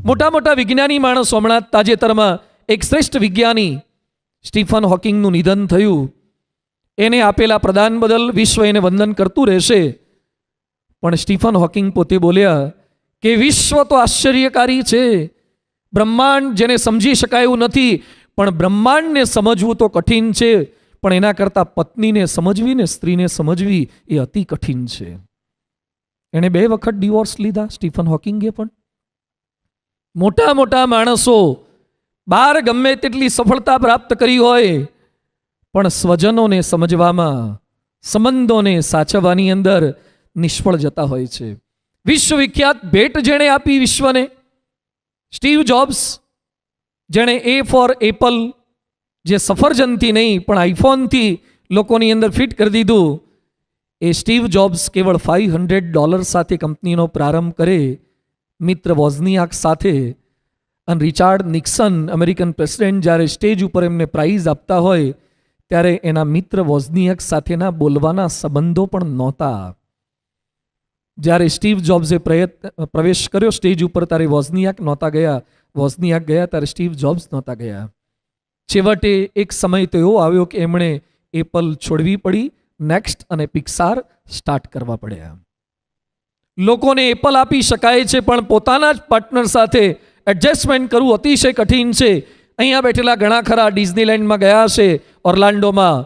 મોટા મોટા વિજ્ઞાની માણસો, હમણાં તાજેતરમાં એક શ્રેષ્ઠ વિજ્ઞાની સ્ટીફન હોકિંગનું નિધન થયું. એને આપેલા પ્રદાન બદલ વિશ્વ એને વંદન કરતું રહેશે. પણ સ્ટીફન હોકિંગ પોતે બોલ્યા કે વિશ્વ તો આશ્ચર્યકારી છે, બ્રહ્માંડ જેને સમજી શકાય એવું નથી, પણ બ્રહ્માંડને સમજવું તો કઠિન છે, પણ એના કરતાં પત્નીને સમજવી ને સ્ત્રીને સમજવી એ અતિ કઠિન છે. એણે 2 વખત ડિવોર્સ લીધા સ્ટીફન હોકિંગે. પણ મોટા મોટા માણસો બહાર ગમે તેટલી સફળતા પ્રાપ્ત કરી હોય, પણ સ્વજનોને સમજવામાં, સંબંધોને સાચવવાની અંદર નિષ્ફળ જતા હોય છે. વિશ્વવિખ્યાત ભેટ જેણે આપી વિશ્વને, સ્ટીવ જોબ્સ, જેણે એ ફોર એપલ, જે સફરજનથી નહીં પણ આઈફોનથી લોકોની અંદર ફિટ કરી દીધું, એ સ્ટીવ જોબ્સ કેવળ $500 સાથે કંપનીનો પ્રારંભ કરે મિત્ર વોઝનિયાક સાથે. અને રિચાર્ડ નિક્સન, અમેરિકન પ્રેસિડેન્ટ, જ્યારે સ્ટેજ ઉપર એમને પ્રાઇઝ આપતા હોય ત્યારે એના મિત્ર વોઝનિયાક સાથેના બોલવાના સંબંધો પણ નહોતા. જ્યારે સ્ટીવ જોબ્સે પ્રવેશ કર્યો સ્ટેજ ઉપર ત્યારે વોઝનિયાક નહોતા ગયા, વોઝનિયાક ગયા ત્યારે સ્ટીવ જોબ્સ નહોતા ગયા. છેવટે એક સમય તો એવો આવ્યો કે એમણે એપલ છોડવી પડી, નેક્સ્ટ અને પિક્સાર સ્ટાર્ટ કરવા પડ્યા. લોકોને એપલ આપી શકાય છે, પણ પોતાના જ પાર્ટનર સાથે એડજસ્ટમેન્ટ કરવું અતિશય કઠિન છે. અહીંયા બેઠેલા ઘણા ખરા ડિઝનીલેન્ડમાં ગયા છે, ઓર્લાન્ડોમાં.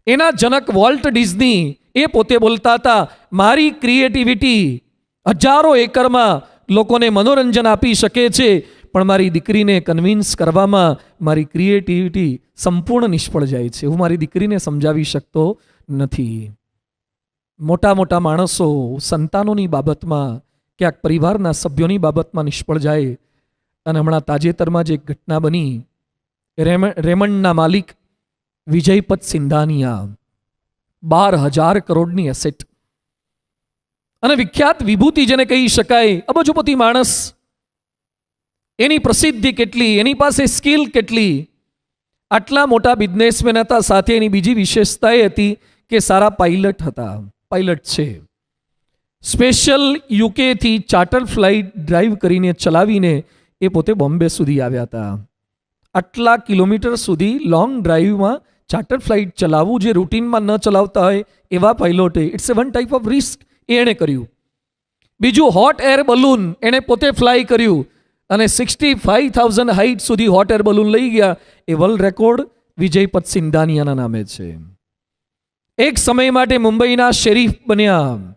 એના જનક વોલ્ટ ડિઝની એ પોતે બોલતા હતા, મારી ક્રિએટિવિટી 1000 એકરમાં લોકોને મનોરંજન આપી શકે છે, પણ મારી દીકરીને કન્વિન્સ કરવામાં મારી ક્રિએટિવિટી સંપૂર્ણ નિષ્ફળ જાય છે. હું મારી દીકરીને સમજાવી શકતો નથી. મોટા મોટા માણસો સંતાનોની બાબતમાં, ક્યાંક પરિવારના સભ્યોની બાબતમાં નિષ્ફળ જાય. અને હમણાં તાજેતરમાં જે એક ઘટના બની, રેમન્ડના માલિક વિજયપત સિંધાનિયા, 12,000 કરોડની એસેટ અને વિખ્યાત વિભૂતિ જેને કહી શકાય, અબજોપતિ માણસ, એની પ્રસિદ્ધિ કેટલી, એની પાસે સ્કિલ કેટલી. આટલા મોટા બિઝનેસમેન હતા, સાથે એની બીજી વિશેષતા એ હતી કે સારા પાયલટ હતા, પાયલટ છે. સ્પેશિયલ યુકેથી ચાર્ટર ફ્લાઇટ ડ્રાઈવ કરીને ચલાવીને એ પોતે બોમ્બે સુધી આવ્યા હતા. આટલા કિલોમીટર સુધી લોંગ ડ્રાઈવમાં ચાર્ટર ફ્લાઇટ ચલાવવું, જે રૂટીનમાં ન ચલાવતા હોય એવા પાયલોટે, it's a one type of risk, એ એણે કર્યું. બીજું હોટ એર બલૂન એણે પોતે ફ્લાય કર્યું અને 65,000 હાઇટ સુધી હોટ એર બલૂન લઈ ગયા. એ વર્લ્ડ રેકોર્ડ વિજયપત સિંધાનિયાના નામે છે. એક સમય માટે મુંબઈના શેરીફ બન્યા.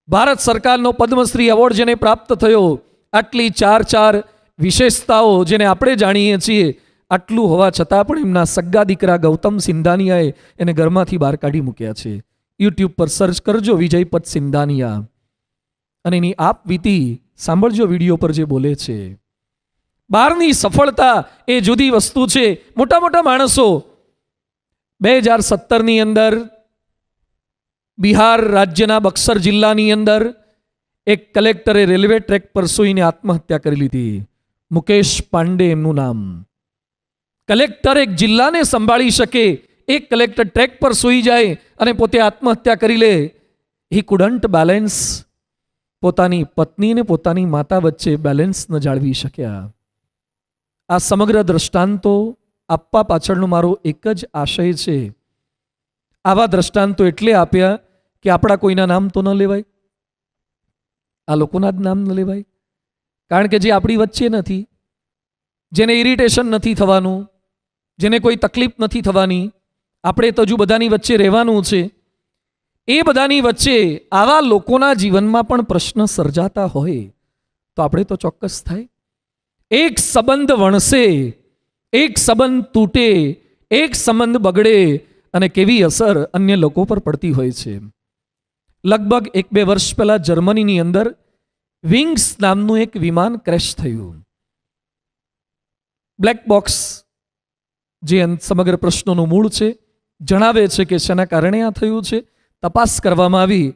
ભારત સરકારનો પદ્મશ્રી એવોર્ડ જેને પ્રાપ્ત થયો. આટલી 4 વિશેષતાઓ જેને આપણે જાણીએ છીએ, આટલું હોવા છતાં પણ એમના સગ્ગા દીકરા ગૌતમ સિંધાનિયાએ એને ઘરમાંથી બહાર કાઢી મૂક્યા છે. યુટ્યુબ પર સર્ચ કરજો વિજયપત સિંધાનિયા અને એની આપ વીતી સાંભળજો વિડીયો પર જે બોલે છે. બહારની સફળતા એ જુદી વસ્તુ છે. મોટા મોટા માણસો 2017ની અંદર બિહાર રાજ્યના બક્સર જિલ્લાની અંદર એક કલેક્ટરે રેલવે ટ્રેક પર સૂઈને આત્મહત્યા કરી લીધી. મુકેશ પાંડે એમનું નામ. કલેક્ટર એક જિલ્લાને સંભાળી શકે, એક કલેક્ટર ટ્રેક પર સૂઈ જાય અને પોતે આત્મહત્યા કરી લે. હી કુડન્ટ બેલેન્સ. પોતાની પત્ની અને પોતાની માતા વચ્ચે બેલેન્સ ન જાળવી શક્યા. આ સમગ્ર દ્રષ્ટાંતો આપવા પાછળનો મારો એક જ આશય છે. આવા દ્રષ્ટાંતો એટલે આપ્યા કે આપણા કોઈના નામ તો ન લેવાય, આ લોકોના જ નામ ન લેવાય. કારણ કે જે આપણી વચ્ચે નથી, જેને ઇરિટેશન નથી થવાનું, જેને કોઈ તકલીફ નથી થવાની, આપણે તો હજુ બધાની વચ્ચે રહેવાનું છે. એ બધાની વચ્ચે આવા લોકોના જીવનમાં પણ પ્રશ્ન સર્જાતા હોય તો આપણે તો ચોક્કસ થાય. એક સંબંધ વણસે, એક સંબંધ તૂટે, એક સંબંધ બગડે અને કેવી અસર અન્ય લોકો પર પડતી હોય છે. લગભગ 1-2 વર્ષ પહેલા જર્મનીની અંદર વિંગ્સ નામનું એક વિમાન ક્રેશ થયું. બ્લેક બોક્સ જે સમગ્ર પ્રશ્નોનું મૂળ છે જણાવે છે કે શેના કારણે આ થયું છે. તપાસ કરવામાં આવી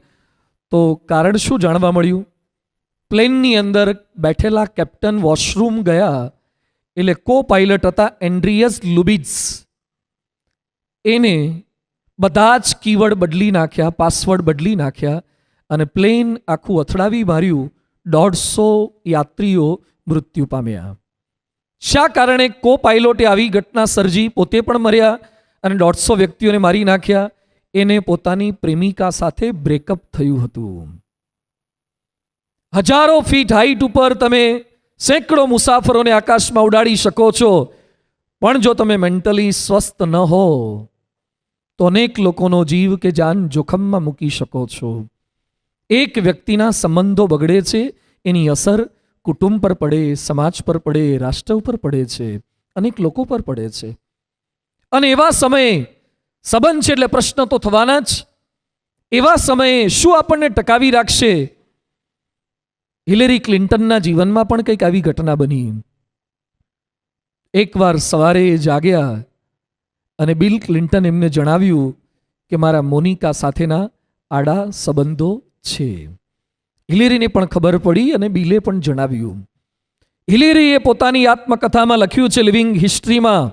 તો કારણ શું જાણવા મળ્યું? પ્લેનની અંદર બેઠેલા કેપ્ટન વોશરૂમ ગયા, એટલે કો પાયલટ હતા એન્ડ્રિયસ લુબિટ્સ, એને બધા જ કીવર્ડ બદલી નાખ્યા, પાસવર્ડ બદલી નાખ્યા અને પ્લેન આખું અથડાવી માર્યું. 150 યાત્રીઓ મૃત્યુ પામ્યા. શા કારણે કો પાયલોટે આવી ઘટના સર્જી, પોતે પણ મર્યા અને 150 વ્યક્તિઓને મારી નાખ્યા? એને પોતાની પ્રેમિકા સાથે બ્રેકઅપ થયું હતું. હજારો ફીટ હાઈટ ઉપર તમે સેંકડો મુસાફરોને આકાશમાં ઉડાડી શકો છો, પણ જો તમે મેન્ટલી સ્વસ્થ ન હો તો અનેક લોકોનો જીવ કે જાન જોખમમાં મૂકી શકો છો. એક વ્યક્તિના સંબંધો બગડે છે, એની અસર કુટુંબ પર પડે, સમાજ પર પડે, રાષ્ટ્ર ઉપર પડે છે, અનેક લોકો પર પડે છે. અને એવા સમયે સંબંધ છે એટલે પ્રશ્ન તો થવાના જ. એવા સમયે શું આપણને ટકાવી રાખશે? હિલેરી ક્લિન્ટનના જીવનમાં પણ કંઈક આવી ઘટના બની. એકવાર સવારે જાગ્યા અને બિલ ક્લિન્ટન એમને જણાવ્યું કે મારા મોનિકા સાથેના આડા સંબંધો છે. હિલેરીને પણ ખબર પડી અને બિલે પણ જણાવ્યું. હિલેરીએ પોતાની આત્મકથામાં લખ્યું છે, લિવિંગ હિસ્ટ્રીમાં,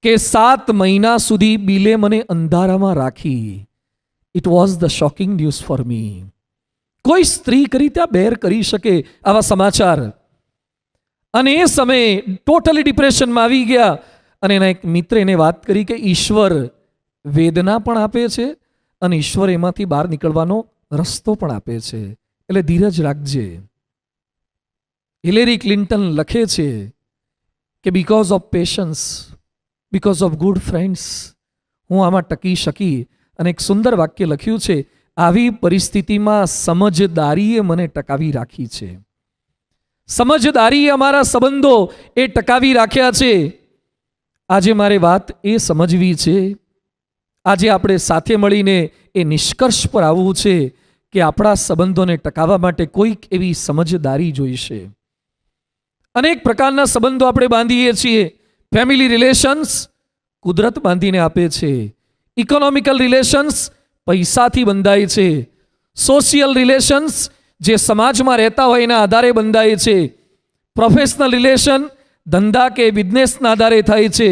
કે 7 મહિના સુધી બિલે મને અંધારામાં રાખી. It was the shocking news for me. કોઈ સ્ત્રી કરી ત્યાં બેર કરી શકે આવા સમાચાર? અને એ સમયે ટોટલી ડિપ્રેશનમાં આવી ગયા. અને એના એક મિત્ર એને વાત કરી કે ઈશ્વર વેદના પણ આપે છે અને ઈશ્વર એમાંથી બહાર નીકળવાનો રસ્તો પણ આપે છે, એટલે ધીરજ રાખજે. હિલેરી ક્લિન્ટન લખે છે કે because of patience, because of good friends હું આમાં ટકી શકી. અને એક સુંદર વાક્ય લખ્યું છે, આવી પરિસ્થિતિમાં સમજદારીએ મને ટકાવી રાખી છે. સમજદારીએ અમારા સંબંધો એ ટકાવી રાખ્યા છે. આજે મારે વાત એ સમજવી છે, આજે આપણે સાથે મળીને એ નિષ્કર્ષ પર આવવું છે કે આપણા સંબંધોને ટકાવવા માટે કોઈક એવી સમજદારી જોઈશે. અનેક પ્રકારના સંબંધો આપણે બાંધીએ છીએ. ફેમિલી રિલેશન્સ કુદરત બાંધીને આપે છે. ઇકોનોમિકલ રિલેશન્સ પૈસાથી બંધાય છે. સોશિયલ રિલેશન્સ જે સમાજમાં રહેતા હોય એના આધારે બંધાય છે. પ્રોફેશનલ રિલેશન ધંધા કે બિઝનેસના આધારે થાય છે.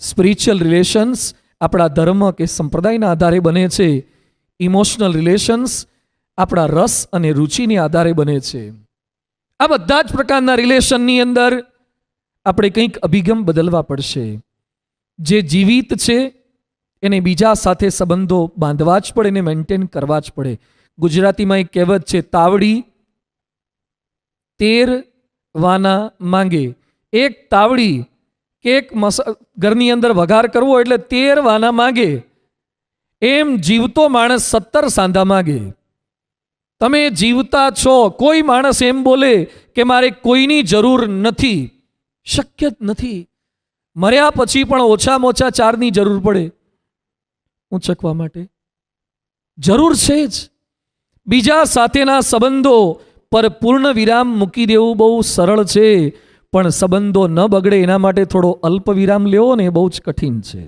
સ્પિરિચ્યુઅલ રિલેશન્સ આપણા ધર્મ કે સંપ્રદાયના આધારે બને છે. ઇમોશનલ રિલેશન્સ આપણા રસ અને રુચિને આધારે બને છે. આ બધા જ પ્રકારના રિલેશનની અંદર આપણે કંઈક અભિગમ બદલવા પડશે. જે જીવિત છે એને બીજા સાથે સંબંધો બાંધવા જ પડે, એને મેન્ટેન કરવા જ પડે. ગુજરાતીમાં એક કહેવત છે, તાવડી 13 વાના માંગે. એક તાવડી કે એક ઘરની અંદર વઘાર કરવો એટલે 13 વાના માંગે. એમ જીવતો માણસ 17 સાંધા માંગે. તમે જીવતા છો, કોઈ માણસ એમ બોલે કે મારે કોઈની જરૂર નથી, શક્ય જ નથી. મર્યા પછી પણ ઓછામાં ઓછા 4ની જરૂર પડે ઊંચકવા માટે. જરૂર છે જ. બીજા સાથેના સંબંધો પર પૂર્ણ વિરામ મૂકી દેવું બહુ સરળ છે, પણ સંબંધો ન બગડે એના માટે થોડો અલ્પ વિરામ લેવો ને એ બહુ જ કઠિન છે.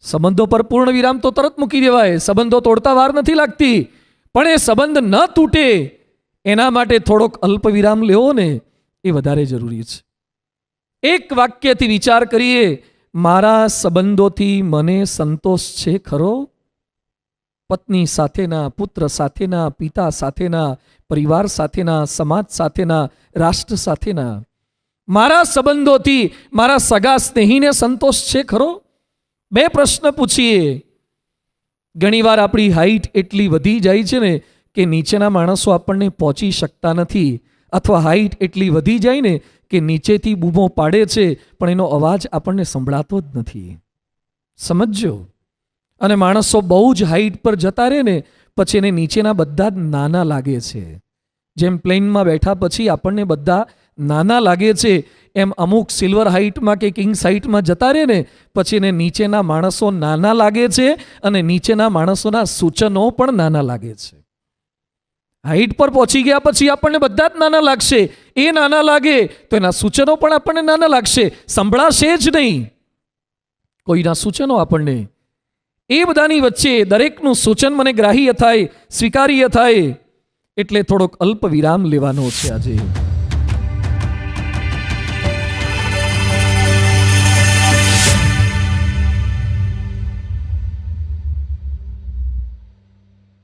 સંબંધો પર પૂર્ણ વિરામ તો તરત મૂકી દેવાય, સંબંધો તોડતા વાર નથી લાગતી, પણ એ સંબંધ ન તૂટે એના માટે થોડોક અલ્પ વિરામ લેવો ને એ વધારે જરૂરી છે. એક વાક્યથી વિચાર કરીએ, મારા સંબંધોથી મને સંતોષ છે ખરો? પત્ની સાથેના, પુત્ર સાથેના, પિતા સાથેના, પરિવાર સાથેના, સમાજ સાથેના, રાષ્ટ્ર સાથેના. મારા સંબંધોથી મારા સગા સ્નેહીને સંતોષ છે ખરો? 2 પ્રશ્ન પૂછીએ. ઘણીવાર આપણી હાઈટ એટલી વધી જાય છે ને કે નીચેના માણસો આપણને પહોંચી શકતા નથી, અથવા હાઈટ એટલી વધી જાય ને કે નીચેથી બૂમો પાડે છે પણ એનો અવાજ આપણને સંભળાતો જ નથી. સમજજો. અને માણસો બહુ જ હાઈટ પર જતા રહે ને પછી એને નીચેના બધા જ નાના લાગે છે. જેમ પ્લેનમાં બેઠા પછી આપણને બધા નાના લાગે છે, એમ અમુક સિલ્વર હાઈટમાં કે કિંગ્સ હાઈટમાં જતા રહે ને પછી એને નીચેના માણસો નાના લાગે છે અને નીચેના માણસોના સૂચનો પણ નાના લાગે છે. હાઈટ પર પહોંચી ગયા પછી આપણને બધા જ નાના લાગશે. એ નાના લાગે તો એના સૂચનો પણ આપણને નાના લાગશે, સંભળાશે જ નહીં કોઈના સૂચનો આપણને. એ બધાની વચ્ચે દરેકનું સૂચન મને ગ્રાહ્ય થાય, સ્વીકાર્ય થાય, એટલે થોડોક અલ્પ વિરામ લેવાનો છે આજે.